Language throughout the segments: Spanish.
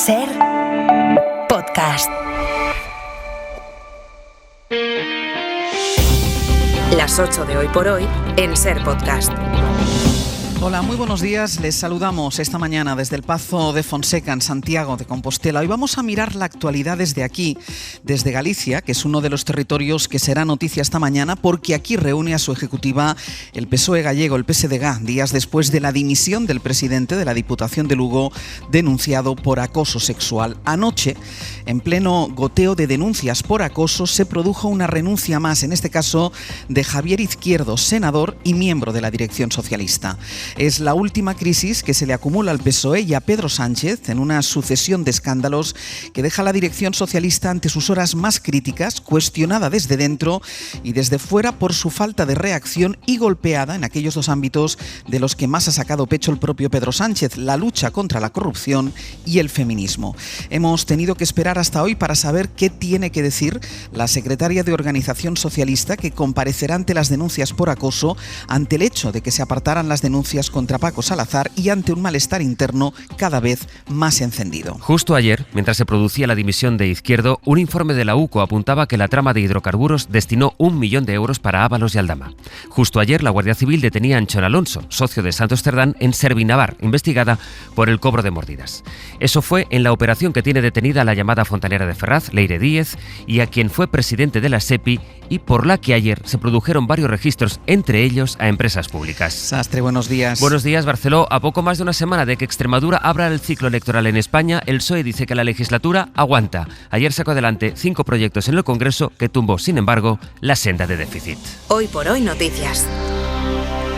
Ser Podcast. Las 8 de hoy por hoy en Ser Podcast. Hola, muy buenos días. Les saludamos esta mañana desde el Pazo de Fonseca, en Santiago de Compostela. Hoy vamos a mirar la actualidad desde aquí, desde Galicia, que es uno de los territorios que será noticia esta mañana, porque aquí reúne a su ejecutiva el PSOE gallego, el PSDG, días después de la dimisión del presidente de la Diputación de Lugo, denunciado por acoso sexual. Anoche, en pleno goteo de denuncias por acoso, se produjo una renuncia más, en este caso de Javier Izquierdo, senador y miembro de la dirección socialista. Es la última crisis que se le acumula al PSOE y a Pedro Sánchez en una sucesión de escándalos que deja a la dirección socialista ante sus horas más críticas, cuestionada desde dentro y desde fuera por su falta de reacción y golpeada en aquellos dos ámbitos de los que más ha sacado pecho el propio Pedro Sánchez, la lucha contra la corrupción y el feminismo. Hemos tenido que esperar hasta hoy para saber qué tiene que decir la secretaria de Organización Socialista, que comparecerá ante las denuncias por acoso, ante el hecho de que se apartaran las denuncias contra Paco Salazar y ante un malestar interno cada vez más encendido. Justo ayer, mientras se producía la dimisión de Izquierdo, un informe de la UCO apuntaba que la trama de hidrocarburos destinó 1 millón de euros para Ábalos y Aldama. Justo ayer, la Guardia Civil detenía a Anchón Alonso, socio de Santos Cerdán, en Servinavar, investigada por el cobro de mordidas. Eso fue en la operación que tiene detenida a la llamada fontanera de Ferraz, Leire Díez, y a quien fue presidente de la SEPI, y por la que ayer se produjeron varios registros, entre ellos a empresas públicas. Sastre, buenos días. Buenos días, Barceló. A poco más de una semana de que Extremadura abra el ciclo electoral en España, el PSOE dice que la legislatura aguanta. Ayer sacó adelante 5 proyectos en el Congreso que tumbó, sin embargo, la senda de déficit. Hoy por hoy noticias.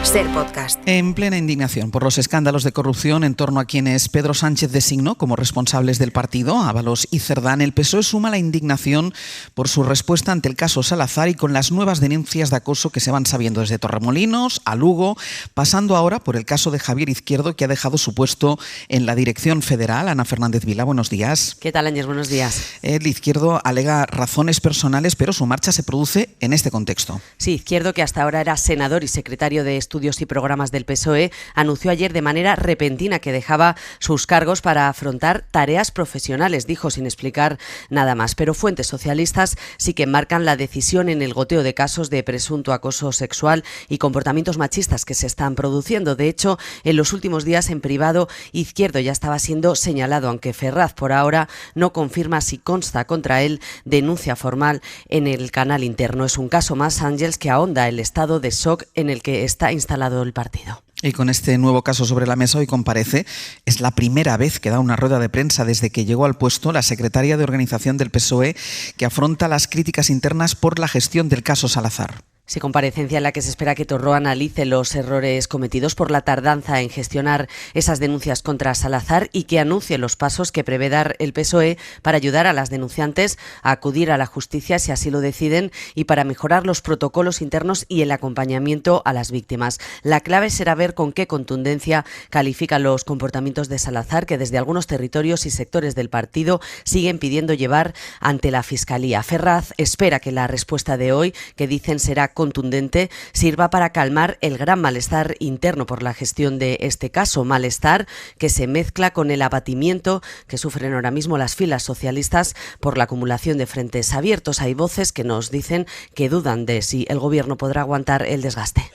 Ser Podcast. En plena indignación por los escándalos de corrupción en torno a quienes Pedro Sánchez designó como responsables del partido, Ábalos y Cerdán, el PSOE suma la indignación por su respuesta ante el caso Salazar y con las nuevas denuncias de acoso que se van sabiendo desde Torremolinos a Lugo, pasando ahora por el caso de Javier Izquierdo, que ha dejado su puesto en la dirección federal. Ana Fernández Vila, buenos días. ¿Qué tal, Áñez? Buenos días. El Izquierdo alega razones personales, pero su marcha se produce en este contexto. Sí, Izquierdo, que hasta ahora era senador y secretario de Estudios y Programas del PSOE, anunció ayer de manera repentina que dejaba sus cargos para afrontar tareas profesionales, dijo sin explicar nada más. Pero fuentes socialistas sí que marcan la decisión en el goteo de casos de presunto acoso sexual y comportamientos machistas que se están produciendo. De hecho, en los últimos días en privado, Izquierdo ya estaba siendo señalado, aunque Ferraz por ahora no confirma si consta contra él denuncia formal en el canal interno. Es un caso más, Ángels, que ahonda el estado de shock en el que está instalado el partido. Y con este nuevo caso sobre la mesa hoy comparece, es la primera vez que da una rueda de prensa desde que llegó al puesto la secretaria de Organización del PSOE, que afronta las críticas internas por la gestión del caso Salazar. Sí, comparecencia en la que se espera que Torró analice los errores cometidos por la tardanza en gestionar esas denuncias contra Salazar y que anuncie los pasos que prevé dar el PSOE para ayudar a las denunciantes a acudir a la justicia si así lo deciden y para mejorar los protocolos internos y el acompañamiento a las víctimas. La clave será ver con qué contundencia califican los comportamientos de Salazar, que desde algunos territorios y sectores del partido siguen pidiendo llevar ante la Fiscalía. Ferraz espera que la respuesta de hoy, que dicen será contundente, sirva para calmar el gran malestar interno por la gestión de este caso, malestar que se mezcla con el abatimiento que sufren ahora mismo las filas socialistas por la acumulación de frentes abiertos. Hay voces que nos dicen que dudan de si el gobierno podrá aguantar el desgaste.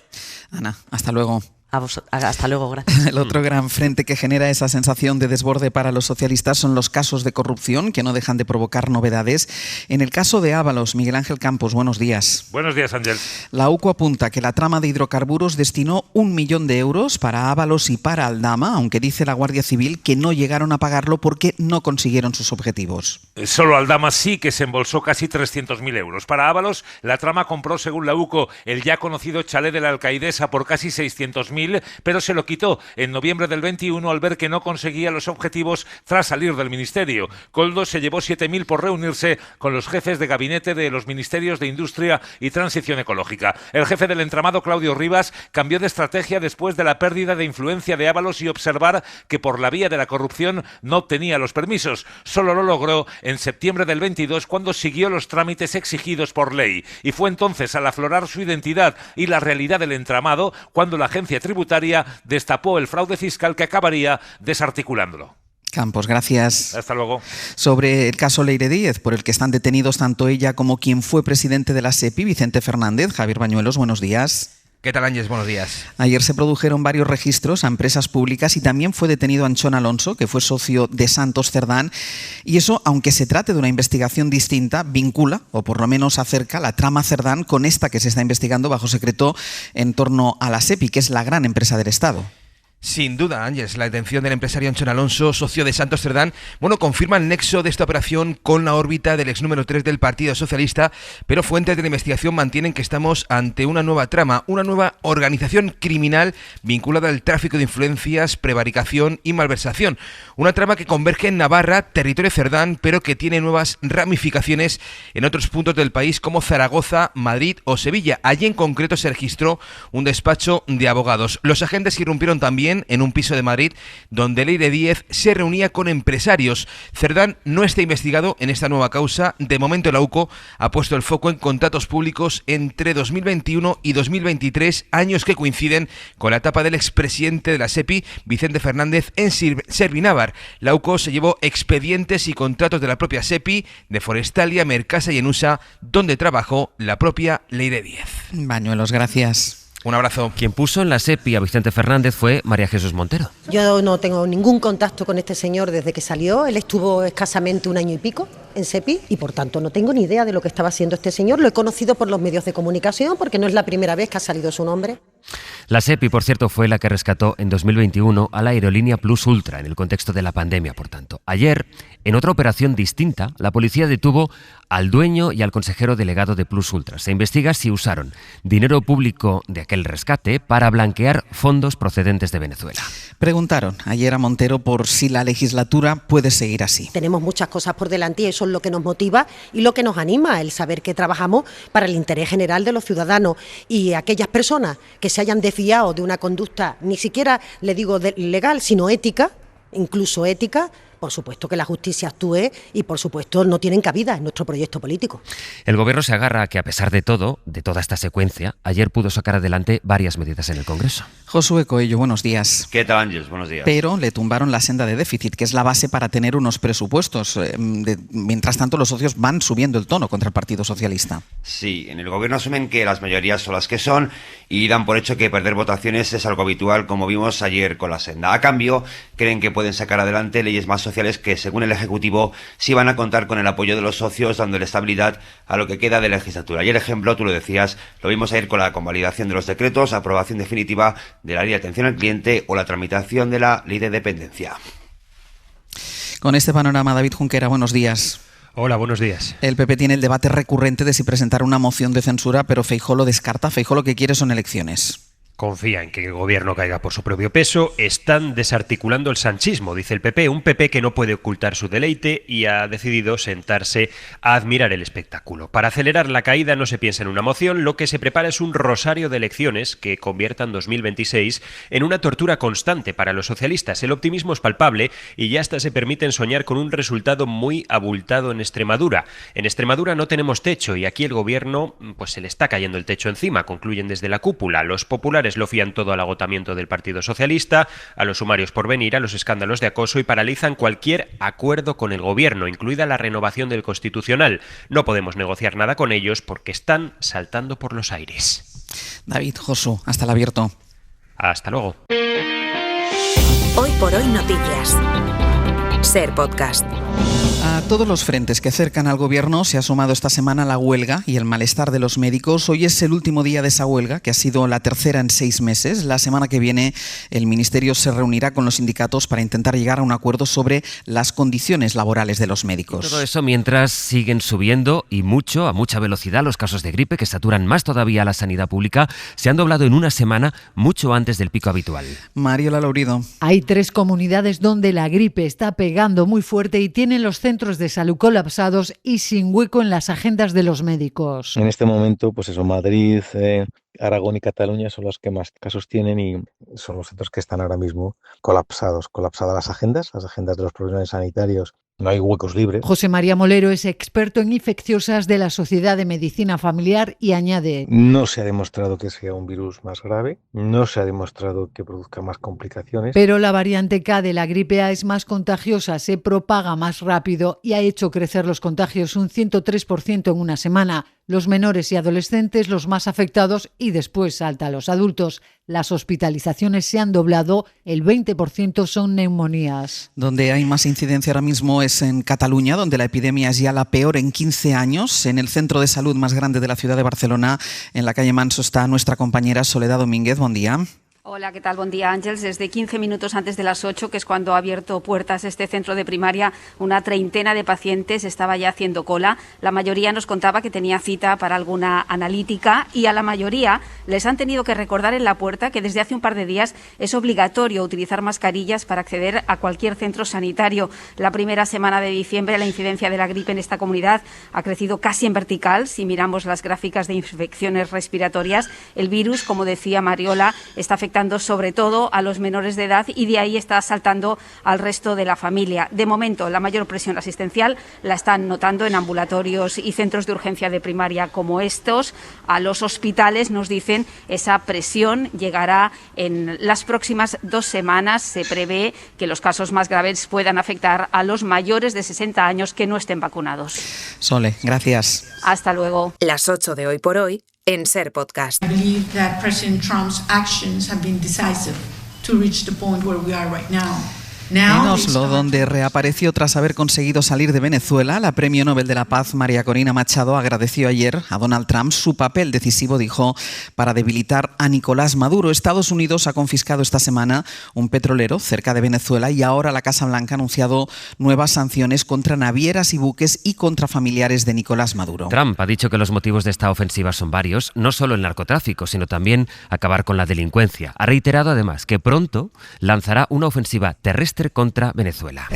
Ana, hasta luego. Hasta luego, gracias. El otro gran frente que genera esa sensación de desborde para los socialistas son los casos de corrupción que no dejan de provocar novedades. En el caso de Ábalos, Miguel Ángel Campos, buenos días. Buenos días, Ángel. La UCO apunta que la trama de hidrocarburos destinó 1 millón de euros para Ábalos y para Aldama, aunque dice la Guardia Civil que no llegaron a pagarlo porque no consiguieron sus objetivos. Solo Aldama sí que se embolsó casi 300.000 euros. Para Ábalos, la trama compró, según la UCO, el ya conocido chalet de la Alcaidesa por casi 600.000, pero se lo quitó en noviembre del 21 al ver que no conseguía los objetivos tras salir del ministerio. Koldo se llevó 7.000 por reunirse con los jefes de gabinete de los ministerios de Industria y Transición Ecológica. El jefe del entramado, Claudio Rivas, cambió de estrategia después de la pérdida de influencia de Ábalos y observar que por la vía de la corrupción no obtenía los permisos. Solo lo logró en septiembre del 22, cuando siguió los trámites exigidos por ley. Y fue entonces, al aflorar su identidad y la realidad del entramado, cuando la agencia tributaria destapó el fraude fiscal que acabaría desarticulándolo. Campos, gracias. Hasta luego. Sobre el caso Leire Díez, por el que están detenidos tanto ella como quien fue presidente de la SEPI, Vicente Fernández. Javier Bañuelos, buenos días. ¿Qué tal, Ángel? Buenos días. Ayer se produjeron varios registros a empresas públicas y también fue detenido Anchón Alonso, que fue socio de Santos Cerdán. Y eso, aunque se trate de una investigación distinta, vincula, o por lo menos acerca, la trama Cerdán con esta que se está investigando bajo secreto en torno a la SEPI, que es la gran empresa del Estado. Sin duda, Ángeles, la detención del empresario Anchón Alonso, socio de Santos Cerdán, confirma el nexo de esta operación con la órbita del ex número 3 del Partido Socialista, pero fuentes de la investigación mantienen que estamos ante una nueva trama, una nueva organización criminal vinculada al tráfico de influencias, prevaricación y malversación. Una trama que converge en Navarra, territorio Cerdán, pero que tiene nuevas ramificaciones en otros puntos del país como Zaragoza, Madrid o Sevilla. Allí en concreto se registró un despacho de abogados. Los agentes irrumpieron también en un piso de Madrid donde Leire Díez se reunía con empresarios. Cerdán no está investigado en esta nueva causa. De momento la UCO ha puesto el foco en contratos públicos entre 2021 y 2023, años que coinciden con la etapa del expresidente de la SEPI, Vicente Fernández, en Servinávar. La UCO se llevó expedientes y contratos de la propia SEPI, de Forestalia, Mercasa y Enusa, donde trabajó la propia Leire Díez. Bañuelos, gracias. Un abrazo. Quien puso en la SEPI a Vicente Fernández fue María Jesús Montero. Yo no tengo ningún contacto con este señor desde que salió. Él estuvo escasamente 1 año y pico en SEPI y por tanto no tengo ni idea de lo que estaba haciendo este señor. Lo he conocido por los medios de comunicación porque no es la primera vez que ha salido su nombre. La SEPI, por cierto, fue la que rescató en 2021 a la aerolínea Plus Ultra en el contexto de la pandemia, por tanto. Ayer, en otra operación distinta, la policía detuvo al dueño y al consejero delegado de Plus Ultra. Se investiga si usaron dinero público de aquel rescate para blanquear fondos procedentes de Venezuela. Preguntaron ayer a Montero por si la legislatura puede seguir así. Tenemos muchas cosas por delante y eso es lo que nos motiva y lo que nos anima, el saber que trabajamos para el interés general de los ciudadanos y aquellas personas que se hayan desviado de una conducta, ni siquiera le digo legal, sino ética, incluso ética. Por supuesto que la justicia actúe y por supuesto no tienen cabida en nuestro proyecto político. El gobierno se agarra a que a pesar de todo, de toda esta secuencia, ayer pudo sacar adelante varias medidas en el Congreso. Josué Coello, buenos días. ¿Qué tal, Ángeles? Buenos días. Pero le tumbaron la senda de déficit, que es la base para tener unos presupuestos. Mientras tanto, los socios van subiendo el tono contra el Partido Socialista. Sí, en el gobierno asumen que las mayorías son las que son y dan por hecho que perder votaciones es algo habitual, como vimos ayer con la senda. A cambio, creen que pueden sacar adelante leyes más sociales que, según el Ejecutivo, sí van a contar con el apoyo de los socios, dándole estabilidad a lo que queda de legislatura. Y el ejemplo, tú lo decías, lo vimos ayer con la convalidación de los decretos, aprobación definitiva de la ley de atención al cliente o la tramitación de la ley de dependencia. Con este panorama, David Junquera, buenos días. Hola, buenos días. El PP tiene el debate recurrente de si presentar una moción de censura, pero Feijóo lo descarta. Feijóo lo que quiere son elecciones. Confía en que el gobierno caiga por su propio peso. Están desarticulando el sanchismo, dice el PP, un PP que no puede ocultar su deleite y ha decidido sentarse a admirar el espectáculo. Para acelerar la caída no se piensa en una moción, lo que se prepara es un rosario de elecciones que conviertan 2026 en una tortura constante para los socialistas. El optimismo es palpable y ya hasta se permiten soñar con un resultado muy abultado en Extremadura. En Extremadura no tenemos techo y aquí el gobierno pues se le está cayendo el techo encima, concluyen desde la cúpula. Los populares lo fían todo al agotamiento del Partido Socialista, a los sumarios por venir, a los escándalos de acoso y paralizan cualquier acuerdo con el gobierno, incluida la renovación del Constitucional. No podemos negociar nada con ellos porque están saltando por los aires. David, Josu, hasta el abierto. Hasta luego. Hoy por hoy noticias. Ser Podcast. A todos los frentes que acercan al gobierno se ha sumado esta semana la huelga y el malestar de los médicos. Hoy es el último día de esa huelga, que ha sido la tercera en 6 meses. La semana que viene el Ministerio se reunirá con los sindicatos para intentar llegar a un acuerdo sobre las condiciones laborales de los médicos. Todo eso mientras siguen subiendo y mucho, a mucha velocidad, los casos de gripe que saturan más todavía la sanidad pública. Se han doblado en una semana mucho antes del pico habitual. Mariola Laurido. Hay 3 comunidades donde la gripe está pegando muy fuerte y tienen los centros de salud colapsados y sin hueco en las agendas de los médicos. En este momento, pues eso, Madrid, Aragón y Cataluña son los que más casos tienen y son los centros que están ahora mismo colapsadas las agendas de los profesionales sanitarios No hay huecos libres. José María Molero es experto en infecciosas de la Sociedad de Medicina Familiar y añade: No se ha demostrado que sea un virus más grave, no se ha demostrado que produzca más complicaciones. Pero la variante K de la gripe A es más contagiosa, se propaga más rápido y ha hecho crecer los contagios un 103% en una semana. Los menores y adolescentes los más afectados y después salta a los adultos. Las hospitalizaciones se han doblado, el 20% son neumonías. Donde hay más incidencia ahora mismo es en Cataluña, donde la epidemia es ya la peor en 15 años. En el centro de salud más grande de la ciudad de Barcelona, en la calle Manso, está nuestra compañera Soledad Domínguez. Buen día. Hola, ¿qué tal? Buen día, Ángeles. Desde 15 minutos antes de las 8, que es cuando ha abierto puertas este centro de primaria, una treintena de pacientes estaba ya haciendo cola. La mayoría nos contaba que tenía cita para alguna analítica y a la mayoría les han tenido que recordar en la puerta que desde hace un par de días es obligatorio utilizar mascarillas para acceder a cualquier centro sanitario. La primera semana de diciembre la incidencia de la gripe en esta comunidad ha crecido casi en vertical. Si miramos las gráficas de infecciones respiratorias, el virus, como decía Mariola, está afectando sobre todo a los menores de edad y de ahí está saltando al resto de la familia. De momento, la mayor presión asistencial la están notando en ambulatorios y centros de urgencia de primaria como estos. A los hospitales, nos dicen, esa presión llegará en las próximas 2 semanas. Se prevé que los casos más graves puedan afectar a los mayores de 60 años que no estén vacunados. Sole, gracias. Hasta luego. Las 8 de Hoy por Hoy en Ser Podcast. I believe that President Trump's actions have been decisive to reach the point where we are right now. En Oslo, donde reapareció tras haber conseguido salir de Venezuela, la Premio Nobel de la Paz María Corina Machado agradeció ayer a Donald Trump su papel decisivo, dijo, para debilitar a Nicolás Maduro. Estados Unidos ha confiscado esta semana un petrolero cerca de Venezuela y ahora la Casa Blanca ha anunciado nuevas sanciones contra navieras y buques y contra familiares de Nicolás Maduro. Trump ha dicho que los motivos de esta ofensiva son varios, no solo el narcotráfico, sino también acabar con la delincuencia. Ha reiterado además que pronto lanzará una ofensiva terrestre contra Venezuela.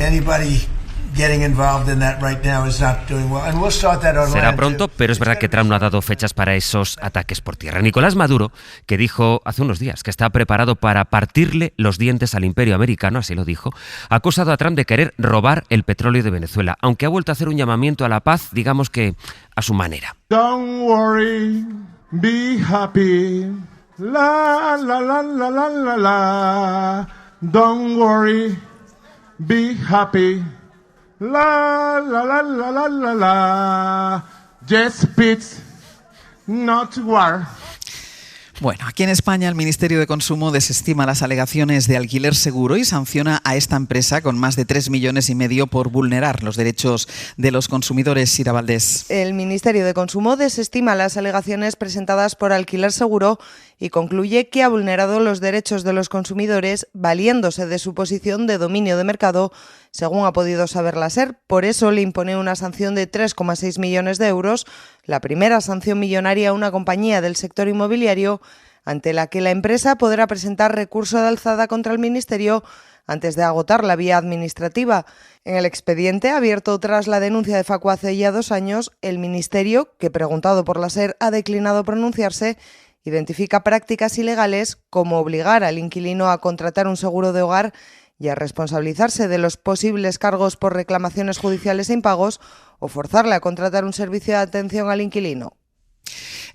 Será pronto, pero es verdad que Trump no ha dado fechas para esos ataques por tierra. Nicolás Maduro, que dijo hace unos días que está preparado para partirle los dientes al imperio americano, así lo dijo, ha acusado a Trump de querer robar el petróleo de Venezuela, aunque ha vuelto a hacer un llamamiento a la paz, digamos que a su manera. Don't worry, be happy, la la la la la la la. Don't worry, be happy, la la la la la la la. Just peace, not war. Bueno, aquí en España el Ministerio de Consumo desestima las alegaciones de Alquiler Seguro y sanciona a esta empresa con más de 3,5 millones por vulnerar los derechos de los consumidores. Sira Valdés. El Ministerio de Consumo desestima las alegaciones presentadas por Alquiler Seguro y concluye que ha vulnerado los derechos de los consumidores valiéndose de su posición de dominio de mercado, según ha podido saber la SER. Por eso le impone una sanción de 3,6 millones de euros, la primera sanción millonaria a una compañía del sector inmobiliario, ante la que la empresa podrá presentar recurso de alzada contra el Ministerio antes de agotar la vía administrativa. En el expediente, abierto tras la denuncia de Facua hace ya 2 años, el Ministerio, que preguntado por la SER ha declinado pronunciarse, identifica prácticas ilegales como obligar al inquilino a contratar un seguro de hogar y a responsabilizarse de los posibles cargos por reclamaciones judiciales e impagos o forzarle a contratar un servicio de atención al inquilino.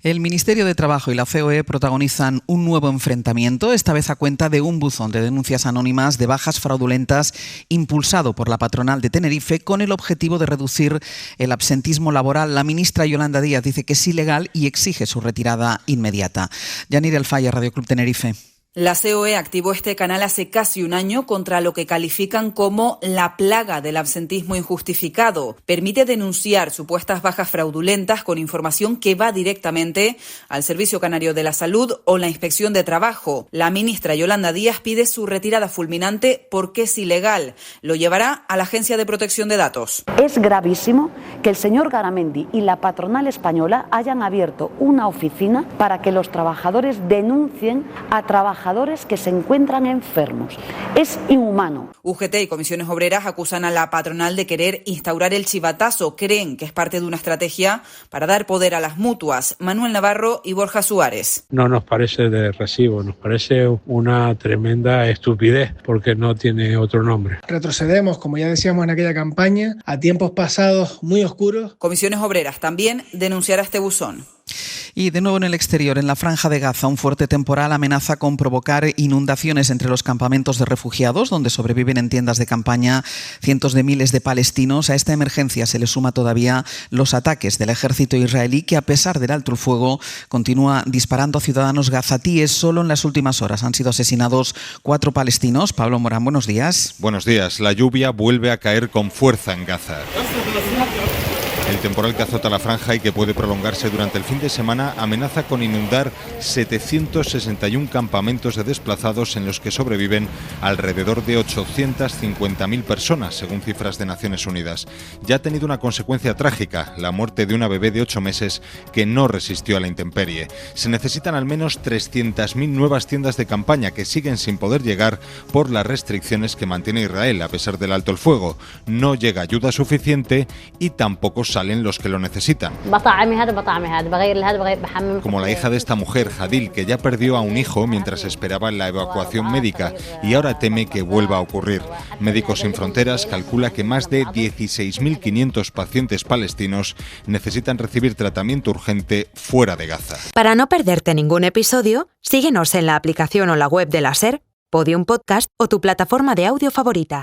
El Ministerio de Trabajo y la COE protagonizan un nuevo enfrentamiento, esta vez a cuenta de un buzón de denuncias anónimas de bajas fraudulentas impulsado por la patronal de Tenerife con el objetivo de reducir el absentismo laboral. La ministra Yolanda Díaz dice que es ilegal y exige su retirada inmediata. Yanir El Falla, Radio Club Tenerife. La COE activó este canal hace casi un año contra lo que califican como la plaga del absentismo injustificado. Permite denunciar supuestas bajas fraudulentas con información que va directamente al Servicio Canario de la Salud o la Inspección de Trabajo. La ministra Yolanda Díaz pide su retirada fulminante porque es ilegal. Lo llevará a la Agencia de Protección de Datos. Es gravísimo que el señor Garamendi y la patronal española hayan abierto una oficina para que los trabajadores denuncien a trabajadores trabajadores que se encuentran enfermos. Es inhumano. UGT y Comisiones Obreras acusan a la patronal de querer instaurar el chivatazo. Creen que es parte de una estrategia para dar poder a las mutuas. Manuel Navarro y Borja Suárez. No nos parece de recibo, nos parece una tremenda estupidez porque no tiene otro nombre. Retrocedemos, como ya decíamos en aquella campaña, a tiempos pasados muy oscuros. Comisiones Obreras también denunciará este buzón. Y de nuevo en el exterior, en la Franja de Gaza, un fuerte temporal amenaza con provocar inundaciones entre los campamentos de refugiados, donde sobreviven en tiendas de campaña cientos de miles de palestinos. A esta emergencia se le suma todavía los ataques del ejército israelí, que a pesar del alto el fuego continúa disparando a ciudadanos gazatíes. Solo en las últimas horas han sido asesinados 4 palestinos. Pablo Morán, buenos días. Buenos días. La lluvia vuelve a caer con fuerza en Gaza. El temporal que azota la franja y que puede prolongarse durante el fin de semana amenaza con inundar 761 campamentos de desplazados en los que sobreviven alrededor de 850.000 personas, según cifras de Naciones Unidas. Ya ha tenido una consecuencia trágica, la muerte de una bebé de 8 meses que no resistió a la intemperie. Se necesitan al menos 300.000 nuevas tiendas de campaña que siguen sin poder llegar por las restricciones que mantiene Israel a pesar del alto el fuego. No llega ayuda suficiente y tampoco salen los que lo necesitan. Como la hija de esta mujer, Hadil, que ya perdió a un hijo mientras esperaba la evacuación médica y ahora teme que vuelva a ocurrir. Médicos Sin Fronteras calcula que más de 16.500 pacientes palestinos necesitan recibir tratamiento urgente fuera de Gaza. Para no perderte ningún episodio, síguenos en la aplicación o la web de la SER, Podium Podcast o tu plataforma de audio favorita.